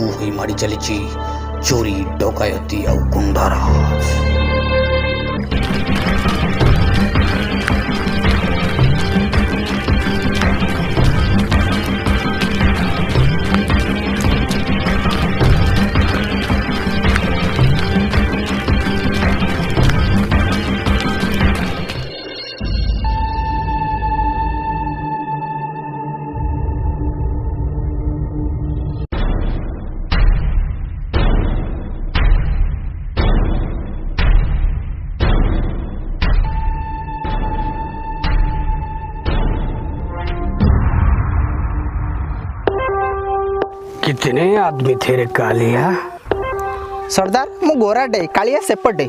फू होई मारी चली चोरी डकायती और गुंडाराज। कितने आदमी थे रे कालिया? सरदार मु गोराटे कालिया सेपटे।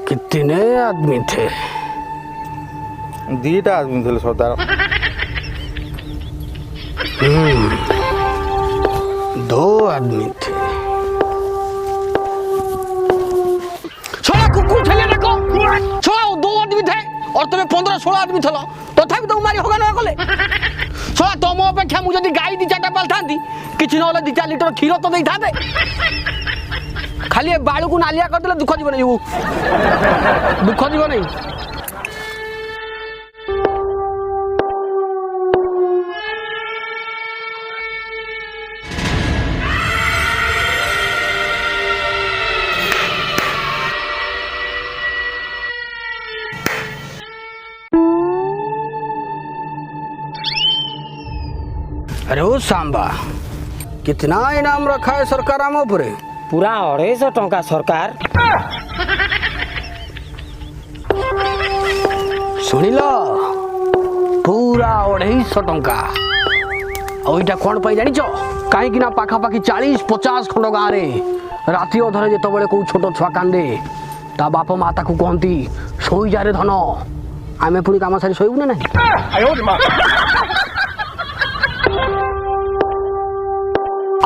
कितने आदमी थे? दीटा आदमी थे सरदार। दो आदमी थे। छोड़ा कुकुर थे देखो, छोड़ा दो आदमी थे और तुम्हें 15-16 आदमी थे तथापि तुम मारी होगा ना कले। छोड़ा तुम अपेक्षा मुझे यदि गाई 2-4टा पालथांती किछि न होले 2-4 लिटर क्षीर तो देई थाते। खाली बाळू को नालिया कर देले दुख जीवन यू दुख जीवन नहीं। अरे ओ सांबा, कितना इनाम रखा है सरकार आम उपरे? पूरा 250 टंका सरकार। सुनिल, पूरा 250 टंका। और इटा कौन पाई जानिच? कहीं ना पाखापाखि 40-50 खंड गाँव रे राति अधरे जिते को छोट छुआ कांदे ता बाप माँ ताकू कहती शोई जा रे धन, आमे पुणी काम सारी शोबू ना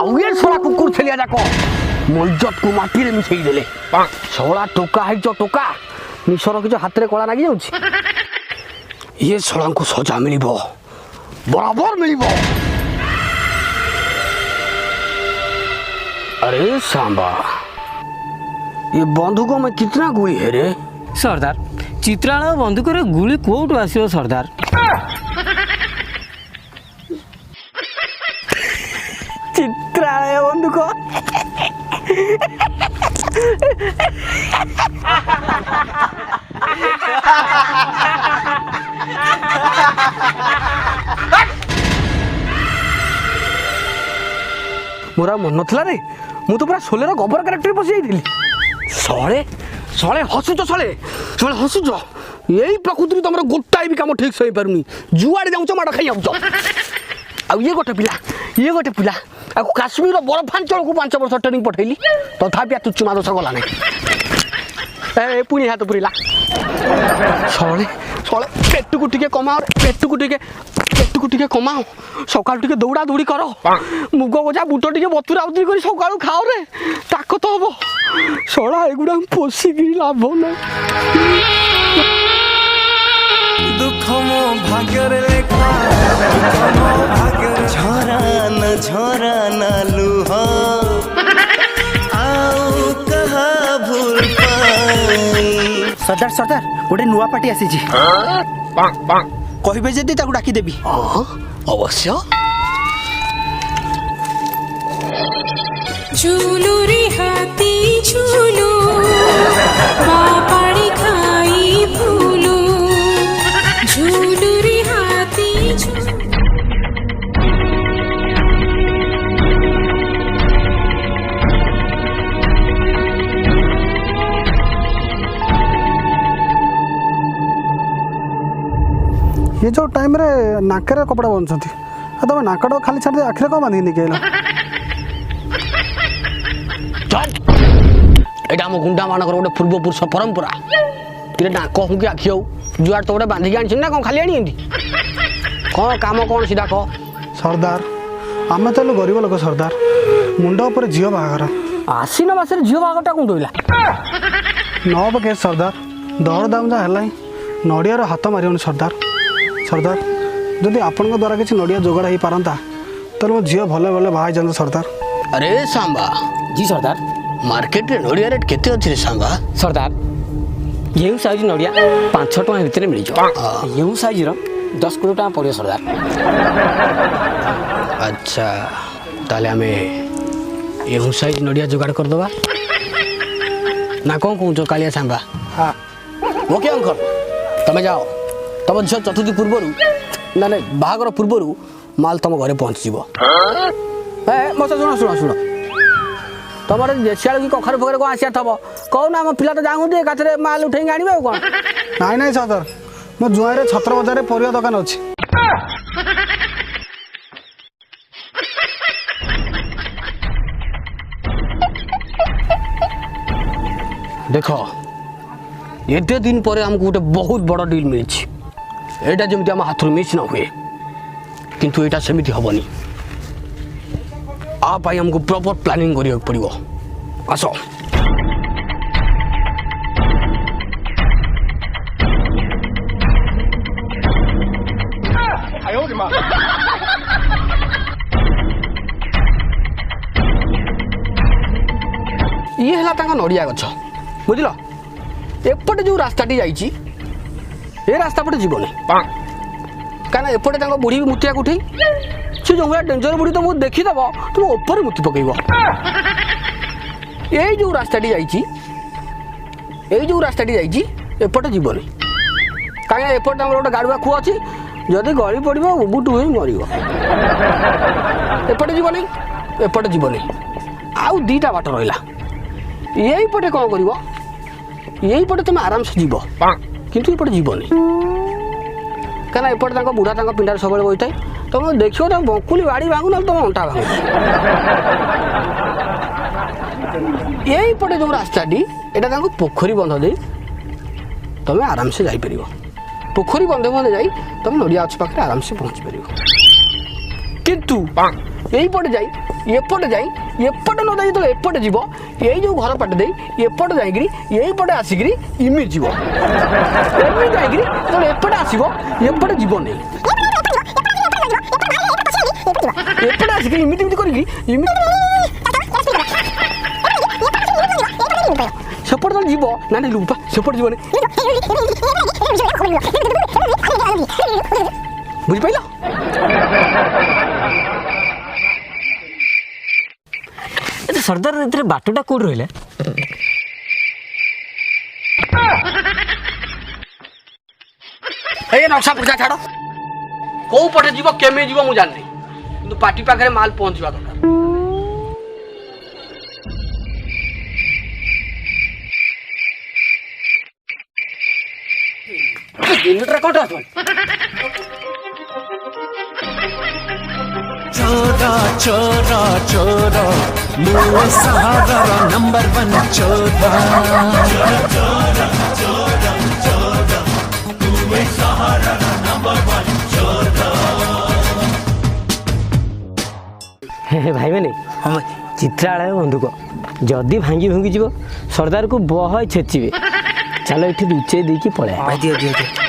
ये सोला कुकुर छेलिया जाक मो इज्जत को माटी रे मिसई देले। सोला टोका है जो टोका निशर कि हाथ रे कला लागी जाउछि। ये सोला को सजा मिलिबो, बराबर मिलिबो। अरे सांबा, ये बंदूक में कितना गुली है रे? सरदार चित्रालय बंदूक रे गुली कोउट आसीओ सरदार? चित्रालय बंदूक मोरा मन नथला रे, मु तो पूरा सोलेर गोबर कैरेक्टर पसी जाइथिली। सळे सळे हसुच, सळे सळे हसुच। यही प्रकृति तुमर गोटाई भी काम ठीक से पारुनी, जुआड़े जाउछ माड खाई आउछ। आ ये गोटे पिला आपको काश्मीर बरफांचल को 5 वर्ष ट्रेनिंग पठेली तथापि तु चुमा दोष गला नहीं। पुणी हाथ पुरीला सळे सळे पेट को टिके कमाओ, पेट को टिके कमाओ। सकाळ टिके दौड़ा दौड़ी कर, मुग गजा बुट टिके बतुरा उतरी कर सकाळ खाओ रे, ताकत हबो। सळा एगुडा पोसी गिरी लाभ ना। दुख मो भाग्य रे लेखा, मो भाग्य झरा न लुह आउ कहा भूल पाई। सरदार सरदार गोटे नुआ पार्टी आसी जी, कहबे जदी ताकू डाकी देबी। अवश्य। झूलू रे हाथी झूलू, पापड़ी खाई फूलू, झूलू रे हाथी झूलू। ये जो टाइम रे नाकर कपड़ा बंधुंती तुम नाकट खाली छाड़ आखिर कौन बांधिक निकल एटा हम गुंडा मानकर गोटे पूर्वपुरुष परंपरा ये नाक हूँ कि आखि हो जुआर तो गोटे बांधिक आनी ना कौन खाली आनी कौन काम कौन सीधा कह। सरदार आम तो गरीब लोक सरदार मुंड उपर झील बाहागर आसीन मासरे झील बागटा कौन डोला नब केस सरदार दर दाम जहाँ है नड़ियार हाथ मारे सरदार सरदार जदि आपण द्वारा किसी नड़िया जोगाड़ हो पारता तो मो झील भले भले बाहर जाता सरदार। अरे सांबा जी सरदार मार्केट रे नड़िया रेट केते अछि रे सांबा? सरदार ये साइज नड़िया 500 टଙ୍କା ଭିତରେ ମିଳିଯିବ ये साइज 10 कोटी टଙ୍କା पड़ियो सरदार। अच्छा ताले हमें एहू साइज नड़िया जोगाड़ कर दवा ना कौन कहूँ कालिया सांबा? हाँ ओके अंकल तमे जाओ तम झील चतुर्थी पूर्वर ना ना बाहागर पूर्वर माल तुम घरे पहुँच जीव। मत शुण शुण शुण तुम देशिया कि कखार फखार कौन आसिया थब कौन आम पिला तो जाऊँ एकाथरे माल उठे आने कौन? नाई नाई सरदार मो जुआर छत्र बजार परिया दुकान अच्छी। देख एते दिन पर आमको गोटे बहुत बड़ डील मिली एटा जमी आम हाथ मिस न हुए किंतु एटा सेमिति हबनी आप हमको प्रॉपर प्लानिंग करिया पड़िबो। आसो ये है नड़िया गछ बुझल एपटे जो रास्ताटी जाइए ए रास्ता पटे जीवनी कहीं एपटे बुढ़ी मुतिया उठे सी जो डेंजर बुढ़ी तो मुझे देखीदेव तुम ऊपर मुति पकड़ ये जो रास्ताटी जाइए एपटे जीवनी कहीं एपटे गोटे गाड़ुआ खुआ अच्छी जदि गली पड़ उबुटू ही मर एपटे जीवनी एपटे जीवनी आउ दीटा बाट रहा यही पटे कौन कर यही पटे तुम आराम से जीव किंतु एपटे जीवनी कहीं एपटे बुढ़ा पिंडार सब बही थाए तुम देख बंकुली बाड़ी भांगू ना तुम अंटा भांगू यही पटे जो रास्ताटी यहाँ पोखरी बंध दे तुम आराम से जापर पोखरी बंधे बंधे जा तुम नड़िया गछ पाखे आराम से पहुँच पार किंतु यही पटे जाए एपटे न जाए तो एपटे जीव यही जो घर पटे दे एपटे जाकि यही पटे आसिक इमी जीव एमि जाकि तो एपटे आसब एपटे जीव नहीं एपटे आसिक इमिट करके सेपटे तो जीव ना नहीं लुपा सेपटे जीवन बुझिपाल सरदार ए बाटटा कौट रहा नक्शा पूछा छाड़ कौ पटे जीव केमे जीव मुझे जानी कि पार्टी पाखे माल पहुँचवा दरकार कौट आस चोरा चोरा चोरा मुआ सहारा नंबर 1 चोरा भाई मैंने चित्रालय बंधुक जदि भांगी भुंगी जीव सरदार को बह छेचिबे चलो ये लुचे देकी पड़े दियो दियो दियो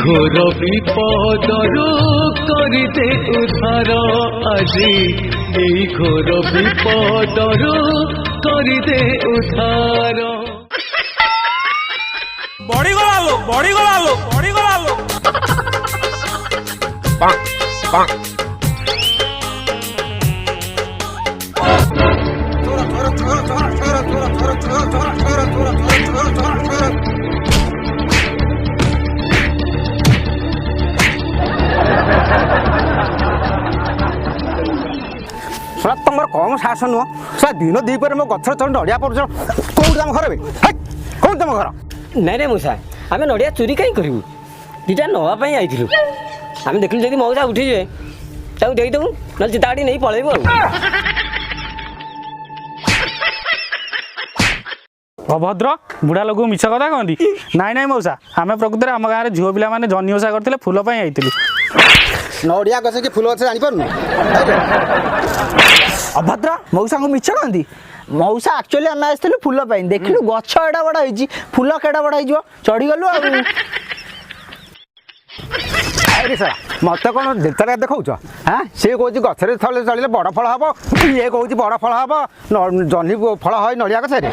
घोर विपदरू करते उद्धार আজি এই ঘোর বিপদरू करते उद्धार बड़ी गला लो तुम कम साहस नुह सर दिन दीपर मो गछ चढ़ नड़िया पड़ कौन तुम घर कौन तुम घर नाई रे मूसा आम नड़िया चोरी कहीं करूँ दीटा नापी आई आम देखिलु जब मौजा उठी जाए ତାକୁ ଦେଇଦେବୁ ନହେଲେ ଚିତା କାଟି ନେଇ ପଳେଇବୁ ଆଉ। ଅଭଦ୍ର ବୁଢ଼ା ଲୋକକୁ ମିଛ କଥା କହନ୍ତି। ନାଇଁ ନାଇଁ ମଉସା, ଆମେ ପ୍ରକୃତରେ ଆମ ଗାଁରେ ଝିଅ ପିଲାମାନେ ଜହ୍ନି ଓଷା କରିଥିଲେ ଫୁଲ ପାଇଁ ଆଇଥିଲୁ। ନଡ଼ିଆ ଗଛ କି ଫୁଲ ଗଛ ଜାଣିପାରୁନୁ? ଅଭଦ୍ର ମଉସାଙ୍କୁ ମିଛ କହନ୍ତି। ମଉସା ଆକ୍ଚୁଆଲି ଆମେ ଆସିଥିଲୁ ଫୁଲ ପାଇଁ, ଦେଖିଲୁ ଗଛ ଏଡା ବଡ଼ ହେଇଛି, ଫୁଲ କେଡା ବଡ଼ ହେଇଯିବ, ଚଢ଼ିଗଲୁ ଆଉ। ଆରେ ସାରା ମତେ କ'ଣ ଯେତେବେଳେ ଦେଖାଉଛ? ହଁ ସିଏ କହୁଛି ଗଛରେ ଥରେ ଚଳିଲେ ବଡ଼ ଫଳ ହବ, ଇଏ କହୁଛି ବଡ଼ ଫଳ ହବ, ଜହ୍ନି ଫଳ হয় ନଡ଼ିଆ ଗଛରେ।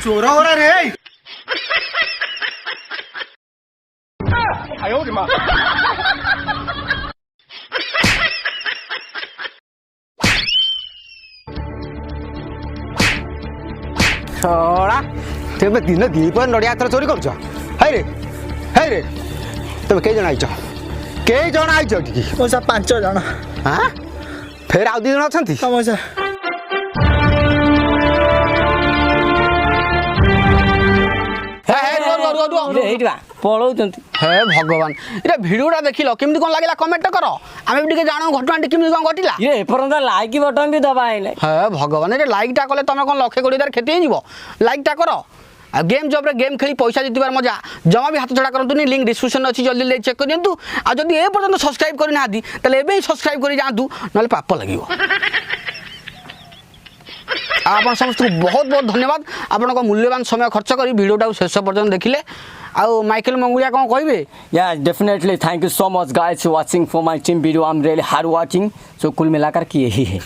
ଚୋର ଓରା ରେ ଶଳା ତେବେ ଦିନ ଦ୍ୱିପହରେ ନଡ଼ିଆ ଏଥର ଚୋରି କରୁଛ? ହେଇରେ ହେଇରେ ତମେ କେଇ ଜଣ ଆଇଛ? କେଇ ଜଣ ଆଇଛ ଏଠିକି? ମଉସା 5 ଜଣ। ହଁ ଫେର ଆଉ 2 ଜଣ ଅଛନ୍ତି? ମଉସା ପଳଉଛନ୍ତି। ହେ ଭଗବାନ, ଏଇଟା ଭିଡ଼ିଓଟା ଦେଖିଲ କେମିତି କ'ଣ ଲାଗିଲା କମେଣ୍ଟ କର। ଆମେ ବି ଟିକେ ଜାଣୁ ଘଟଣାଟି କେମିତି କ'ଣ ଘଟିଲା। ଏପର୍ଯ୍ୟନ୍ତ ଲାଇକ୍ ବଟନ୍ ବି ଦବା ହେଇନି। ହେ ଭଗବାନ, ଏଇଟା ଲାଇକ୍ଟା କଲେ ତମେ କ'ଣ 1,20,000 କ୍ଷତି ହେଇଯିବ? ଲାଇକ୍ଟା କର। ଆଉ ଗେମ୍ ଜବ୍ରେ ଗେମ୍ ଖେଳି ପଇସା ଜିତିବାର ମଜା ଜମା ବି ହାତ ଛଡ଼ା କରନ୍ତୁନି। ଲିଙ୍କ୍ ଡିସ୍କ୍ରିପ୍ସନ୍ରେ ଅଛି, ଜଲ୍ଦି ଜଲ୍ଦି ଚେକ୍ କରିଦିଅନ୍ତୁ। ଆଉ ଯଦି ଏ ପର୍ଯ୍ୟନ୍ତ ସବସ୍କ୍ରାଇବ୍ କରିନାହାନ୍ତି ତାହେଲେ ଏବେ ହିଁ ସବସ୍କ୍ରାଇବ୍ କରି ଯାଆନ୍ତୁ, ନହେଲେ ପାପ ଲାଗିବ। ଆପଣ ସମସ୍ତଙ୍କୁ ବହୁତ ବହୁତ ଧନ୍ୟବାଦ, ଆପଣଙ୍କ ମୂଲ୍ୟବାନ ସମୟ ଖର୍ଚ୍ଚ କରି ଭିଡ଼ିଓଟାକୁ ଶେଷ ପର୍ଯ୍ୟନ୍ତ ଦେଖିଲେ। ଆଉ ମାଇକେଲ ମଙ୍ଗୁଳିଆ କ'ଣ କହିବେ? Yeah, definitely. Thank you so much guys for watching for my team video. I'm really hard watching. So कुल मिलाकर कि यही है।